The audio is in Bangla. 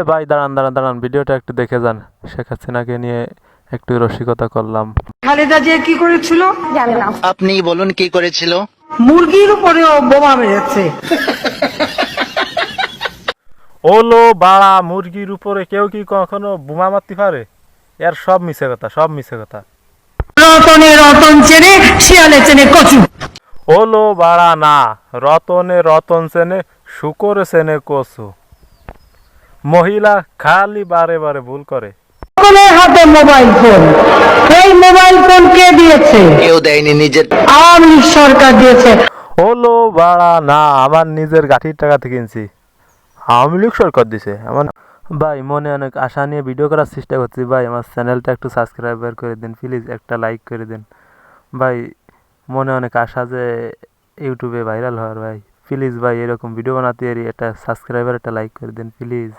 ভাই দাঁড়ান দাঁড়ান দাঁড়ান, ভিডিওটা একটু দেখে যান। শেখ হাসিনাকে নিয়ে একটু রসিকতা করলাম। খালেদা জিয়া কি করেছিল জানি না। আপনি বলুন কি করেছিল? মুরগির উপরেও বোমা মেরেছে। ওলো বাড়া, মুরগির উপরে কেউ কি কখনো বোমা মারতে পারে? এর সব মিছে কথা, সব মিছে কথা। রতনে রতন চেনে, শিয়ালে চেনে কচু। ওলো বাড়া না, রতনে রতন চেনে, শুকরে চেনে কচু। মহিলা খালি বারে বারে ভুল করে। সকলের হাতে মোবাইল ফোন। এই মোবাইল ফোন কে দিয়েছে? কেউ দেয়নি, নিজের। আওয়ামী লীগ সরকার দিয়েছে। ওলো বাড়া না, আমার নিজের গাঠির টাকাতে কিনছি। আওয়ামী লীগ সরকার দিছে আমার। ভাই মনে অনেক আশা নিয়ে ভিডিও করার চেষ্টা করছি ভাই, আমার চ্যানেলটা একটু সাবস্ক্রাইবার করে দিন প্লিজ, একটা লাইক করে দিন ভাই। মনে অনেক আশা যে ইউটিউবে ভাইরাল হওয়ার ভাই, প্লিজ ভাই এরকম ভিডিও বানাতে একটা সাবস্ক্রাইবার একটা লাইক করে দিন প্লিজ।